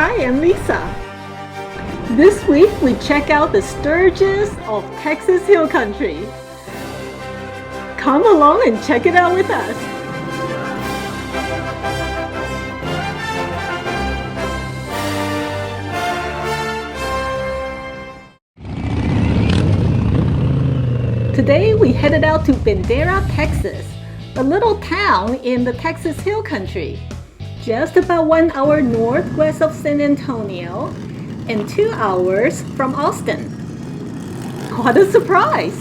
Hi, I'm Lisa. This week we check out the Sturgis of Texas Hill Country. Come along and check it out with us. Today we headed out to Bandera, Texas, a little town in the Texas Hill Country, just about 1 hour northwest of San Antonio and 2 hours from Austin. What a surprise!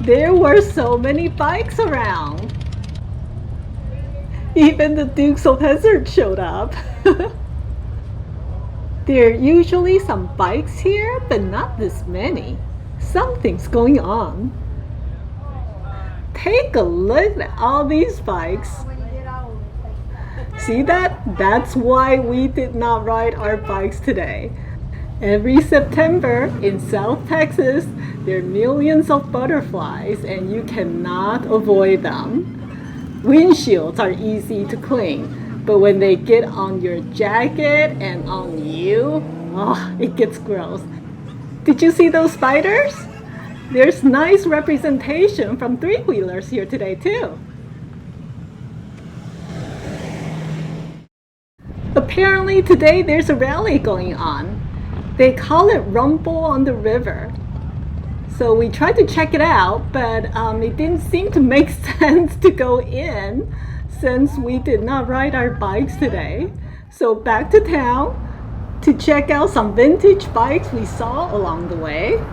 There were so many bikes around. Even the Dukes of Hazzard showed up. There are usually some bikes here, but not this many. Something's going on. Take a look at all these bikes. See that? That's why we did not ride our bikes today. Every September in South Texas, there are millions of butterflies and you cannot avoid them. Windshields are easy to clean, but when they get on your jacket and on you, it gets gross. Did you see those spiders? There's nice representation from three-wheelers here today too. Apparently today there's a rally going on. They call it Rumble on the River. So we tried to check it out, but it didn't seem to make sense to go in since we did not ride our bikes today. So back to town to check out some vintage bikes we saw along the way.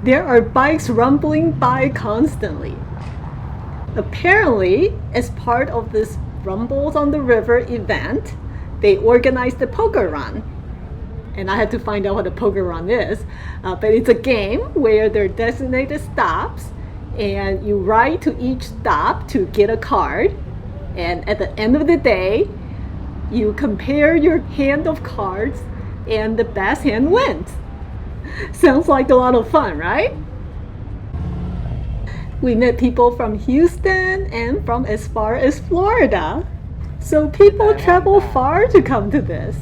There are bikes rumbling by constantly. Apparently, as part of this Rumbles on the River event, they organized a poker run. And I had to find out what a poker run is. But it's a game where there are designated stops and you ride to each stop to get a card. And at the end of the day, you compare your hand of cards and the best hand wins. Sounds like a lot of fun, right? We met people from Houston and from as far as Florida. So people travel far to come to this,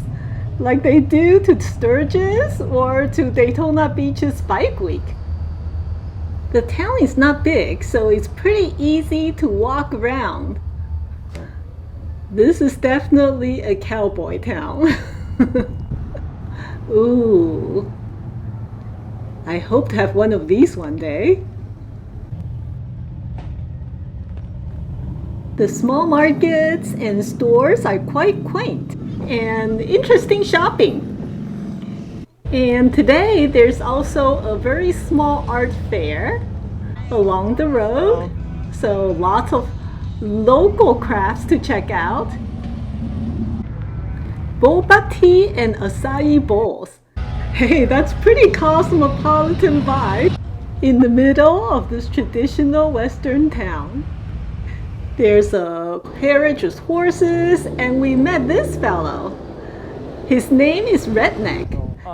like they do to Sturgis or to Daytona Beach's Bike Week. The town is not big, so it's pretty easy to walk around. This is definitely a cowboy town. Ooh. I hope to have one of these one day. The small markets and stores are quite quaint and interesting shopping. And today there's also a very small art fair along the road. So lots of local crafts to check out. Boba tea and acai bowls. Hey, that's pretty cosmopolitan vibe in the middle of this traditional Western town. There's a carriage with horses, and we met this fellow. His name is Redneck.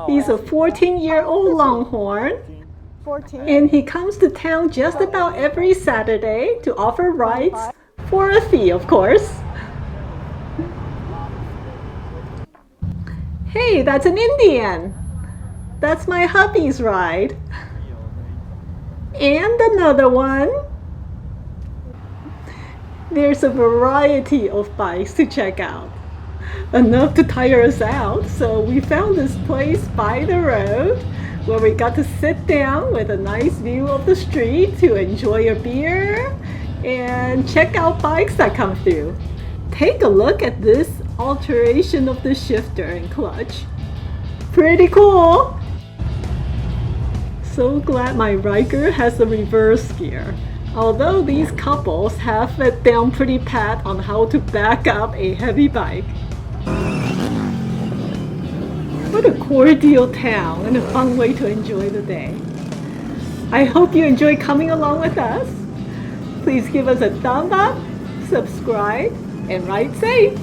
He's a 14-year-old Longhorn, and he comes to town just about every Saturday to offer rides for a fee, of course. Hey, that's an Indian. That's my hubby's ride. And another one. There's a variety of bikes to check out. Enough to tire us out, so we found this place by the road where we got to sit down with a nice view of the street to enjoy a beer and check out bikes that come through. Take a look at this alteration of the shifter and clutch. Pretty cool! So glad my Ryker has a reverse gear. Although these couples have it down pretty pat on how to back up a heavy bike. What a cordial town and a fun way to enjoy the day. I hope you enjoy coming along with us. Please give us a thumb up, subscribe, and ride safe.